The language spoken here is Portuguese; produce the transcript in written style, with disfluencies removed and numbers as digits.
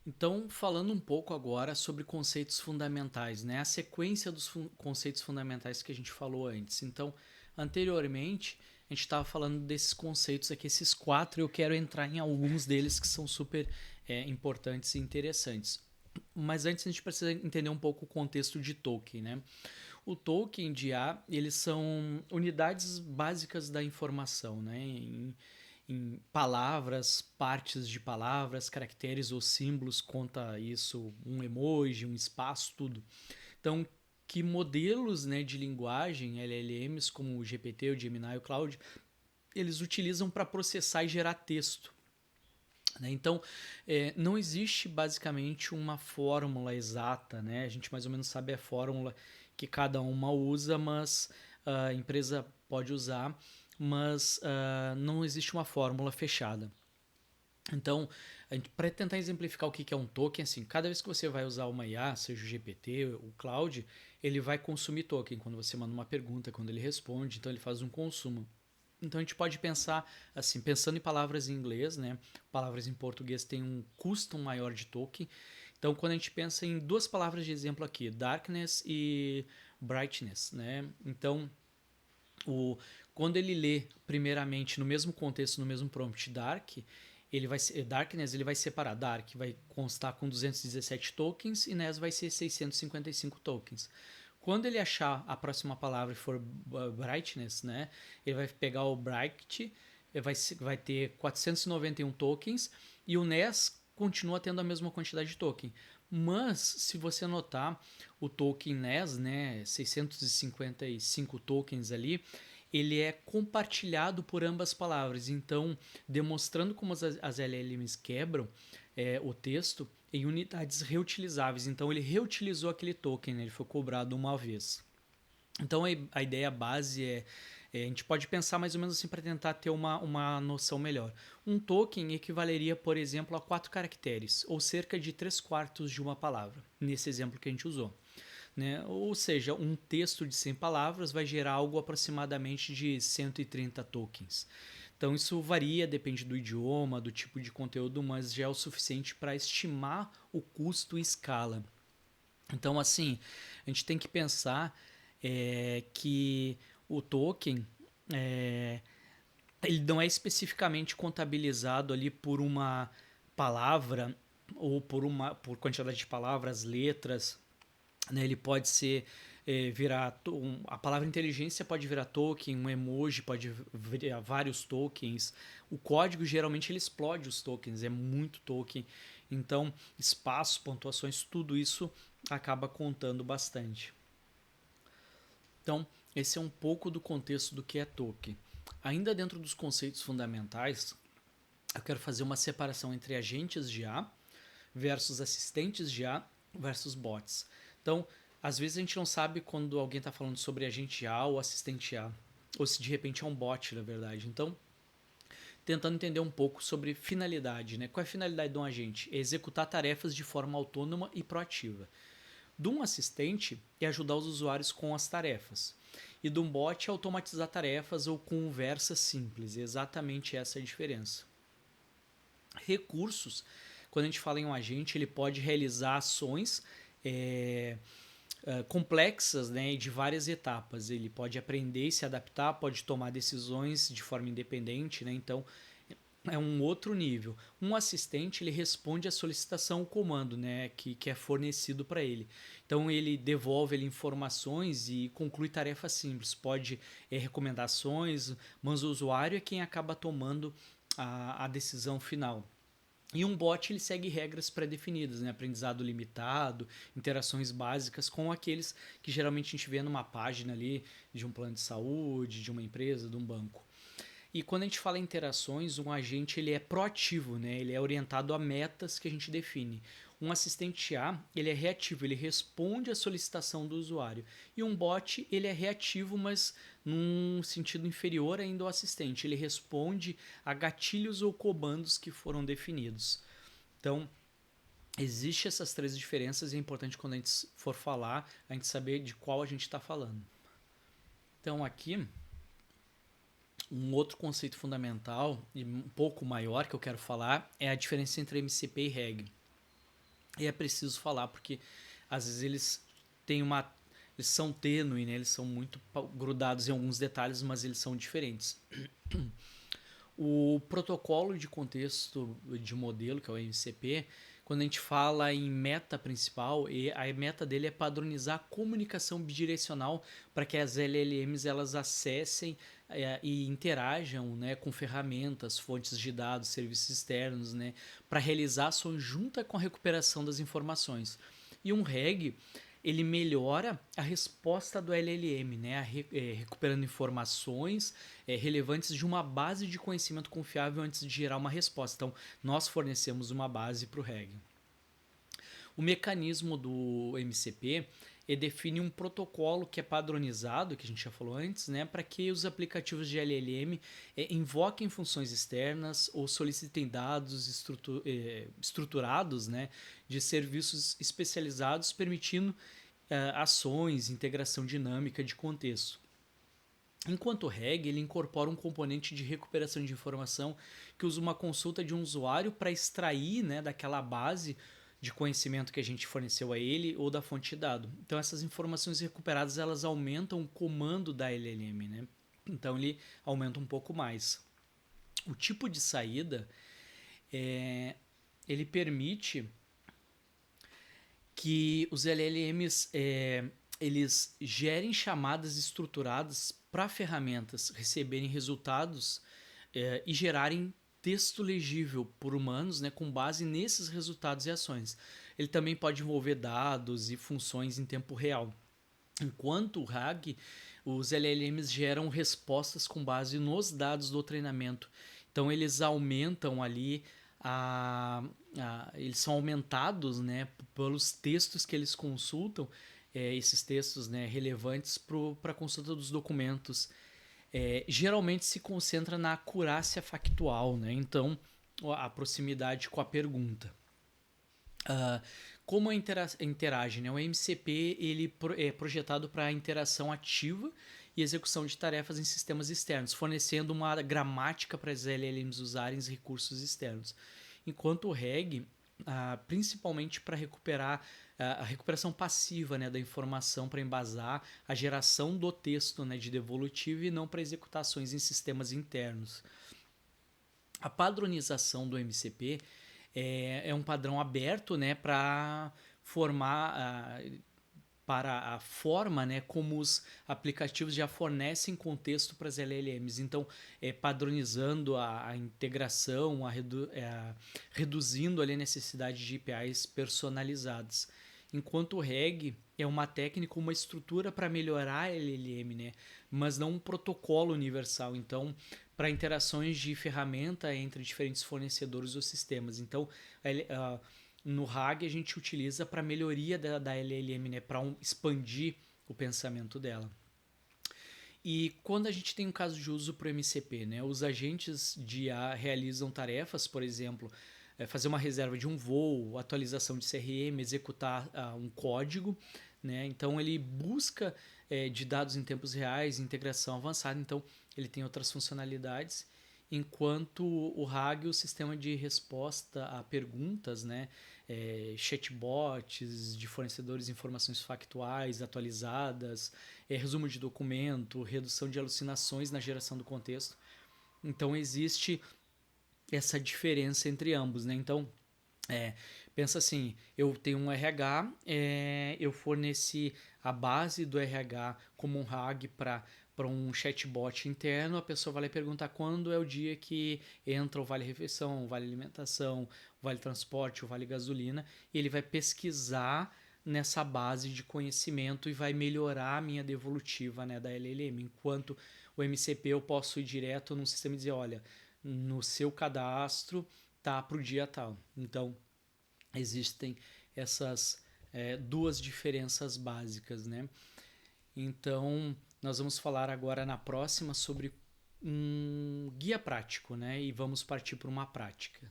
Então, falando um pouco agora sobre conceitos fundamentais, né? A sequência dos conceitos fundamentais que a gente falou antes. Então, anteriormente, a gente estava falando desses conceitos aqui, esses quatro, eu quero entrar em alguns deles que são super importantes e interessantes. Mas antes a gente precisa entender um pouco o contexto de Tolkien, né? O Tolkien de A, eles são unidades básicas da informação, né? Em palavras, partes de palavras, caracteres ou símbolos, conta isso, um emoji, um espaço, tudo. Então, que modelos, né, de linguagem, LLMs, como o GPT, o Gemini e o Claude, eles utilizam para processar e gerar texto. Né? Então, não existe basicamente uma fórmula exata, né? A gente mais ou menos sabe a fórmula que cada uma usa, mas a empresa pode usar, mas não existe uma fórmula fechada. Então, para tentar exemplificar o que é um token, assim, cada vez que você vai usar uma IA, seja o GPT, o Cloud, ele vai consumir token quando você manda uma pergunta, quando ele responde, então ele faz um consumo. Então a gente pode pensar assim, pensando em palavras em inglês, né? Palavras em português têm um custo maior de token. Então quando a gente pensa em duas palavras de exemplo aqui, darkness e brightness, né? Então o, quando ele lê primeiramente no mesmo contexto, no mesmo prompt dark, ele vai darkness ele vai separar dark vai constar com 217 tokens e ness vai ser 655 tokens. Quando ele achar a próxima palavra e for brightness, né, ele vai pegar o bright, vai ter 491 tokens e o ness continua tendo a mesma quantidade de token. Mas se você notar o token NES, né, 655 tokens ali, ele é compartilhado por ambas palavras. Então, demonstrando como as LLMs quebram o texto em unidades reutilizáveis. Então, ele reutilizou aquele token, né, ele foi cobrado uma vez. Então, a ideia base a gente pode pensar mais ou menos assim para tentar ter uma noção melhor. Um token equivaleria, por exemplo, a 4 caracteres, ou cerca de 3 quartos de uma palavra, nesse exemplo que a gente usou. Né? Ou seja, um texto de 100 palavras vai gerar algo aproximadamente de 130 tokens. Então isso varia, depende do idioma, do tipo de conteúdo, mas já é o suficiente para estimar o custo e escala. Então, assim, a gente tem que pensar que o token é, ele não é especificamente contabilizado ali por uma palavra ou por quantidade de palavras, letras, né? Ele pode ser virar a palavra inteligência pode virar token, um emoji pode virar vários tokens. O código geralmente ele explode os tokens, é muito token. Então, espaço, pontuações, tudo isso acaba contando bastante. Então, esse é um pouco do contexto do que é token. Ainda dentro dos conceitos fundamentais, eu quero fazer uma separação entre agentes de A versus assistentes de A versus bots. Então, às vezes a gente não sabe quando alguém está falando sobre agente A ou assistente A, ou se de repente é um bot, na verdade. Então, tentando entender um pouco sobre finalidade, né? Qual é a finalidade de um agente? É executar tarefas de forma autônoma e proativa. De um assistente é ajudar os usuários com as tarefas. E de um bot é automatizar tarefas ou conversas simples. É exatamente essa a diferença. Recursos, quando a gente fala em um agente, ele pode realizar ações complexas, né, de várias etapas. Ele pode aprender e se adaptar, pode tomar decisões de forma independente, né? Então é um outro nível. Um assistente ele responde à solicitação, o comando, né, que é fornecido para ele. Então ele devolve ele, informações e conclui tarefas simples. Pode recomendações, mas o usuário é quem acaba tomando a decisão final. E um bot ele segue regras pré-definidas, né? Aprendizado limitado, interações básicas com aqueles que geralmente a gente vê numa página ali de um plano de saúde, de uma empresa, de um banco. E quando a gente fala em interações, um agente ele é proativo, né? Ele é orientado a metas que a gente define. Um assistente A, ele é reativo, ele responde à solicitação do usuário. E um bot, ele é reativo, mas num sentido inferior ainda ao assistente. Ele responde a gatilhos ou comandos que foram definidos. Então, existem essas três diferenças e é importante quando a gente for falar, a gente saber de qual a gente está falando. Então, aqui, um outro conceito fundamental e um pouco maior que eu quero falar é a diferença entre MCP e REG. E é preciso falar porque às vezes eles são tênue, né? Eles são muito grudados em alguns detalhes, mas eles são diferentes. O protocolo de contexto de modelo, que é o MCP, quando a gente fala em meta principal, a meta dele é padronizar a comunicação bidirecional para que as LLMs elas acessem e interajam, né, com ferramentas, fontes de dados, serviços externos, né, para realizar ações junto com a recuperação das informações. E um REG ele melhora a resposta do LLM, né, recuperando informações relevantes de uma base de conhecimento confiável antes de gerar uma resposta. Então, nós fornecemos uma base para o REG. O mecanismo do MCP define um protocolo que é padronizado, que a gente já falou antes, né, para que os aplicativos de LLM invoquem funções externas ou solicitem dados estruturados, né, de serviços especializados, permitindo ações, integração dinâmica de contexto. Enquanto o REG ele incorpora um componente de recuperação de informação que usa uma consulta de um usuário para extrair, né, daquela base de conhecimento que a gente forneceu a ele ou da fonte de dado. Então essas informações recuperadas elas aumentam o comando da LLM, né? Então ele aumenta um pouco mais. O tipo de saída ele permite que os LLMs eles gerem chamadas estruturadas para ferramentas receberem resultados e gerarem texto legível por humanos, né, com base nesses resultados e ações. Ele também pode envolver dados e funções em tempo real. Enquanto o RAG, os LLMs geram respostas com base nos dados do treinamento. Então eles aumentam ali eles são aumentados, né, pelos textos que eles consultam, esses textos, né, relevantes para a consulta dos documentos. Geralmente se concentra na acurácia factual, né? Então a proximidade com a pergunta. Como interage, né? O MCP ele é projetado para interação ativa e execução de tarefas em sistemas externos, fornecendo uma gramática para as LLMs usarem os recursos externos. Enquanto o REG, principalmente para recuperar a recuperação passiva, né, da informação para embasar a geração do texto, né, de devolutivo e não para executações em sistemas internos. A padronização do MCP é um padrão aberto, né, para formar para a forma, né, como os aplicativos já fornecem contexto para as LLMs. Então, padronizando a integração, reduzindo ali a necessidade de APIs personalizadas. Enquanto o REG é uma técnica, uma estrutura para melhorar a LLM, né, mas não um protocolo universal. Então, para interações de ferramenta entre diferentes fornecedores ou sistemas. Então, no RAG a gente utiliza para melhoria da LLM, né, para expandir o pensamento dela. E quando a gente tem um caso de uso para o MCP, né, os agentes de IA realizam tarefas, por exemplo, fazer uma reserva de um voo, atualização de CRM, executar um código, né, então ele busca de dados em tempos reais, integração avançada, então ele tem outras funcionalidades. Enquanto o RAG, o sistema de resposta a perguntas, né, chatbots de fornecedores de informações factuais atualizadas, resumo de documento, redução de alucinações na geração do contexto. Então existe essa diferença entre ambos, né? Então pensa assim, eu tenho um RH, eu forneci a base do RH como um RAG para um chatbot interno, a pessoa vai lá e perguntar quando é o dia que entra o vale refeição, o vale alimentação, o vale transporte, o vale gasolina, e ele vai pesquisar nessa base de conhecimento e vai melhorar a minha devolutiva, né, da LLM, enquanto o MCP eu posso ir direto num sistema e dizer, olha, no seu cadastro tá para o dia tal. Então, existem essas duas diferenças básicas, né? Então, nós vamos falar agora na próxima sobre um guia prático, né? E vamos partir para uma prática.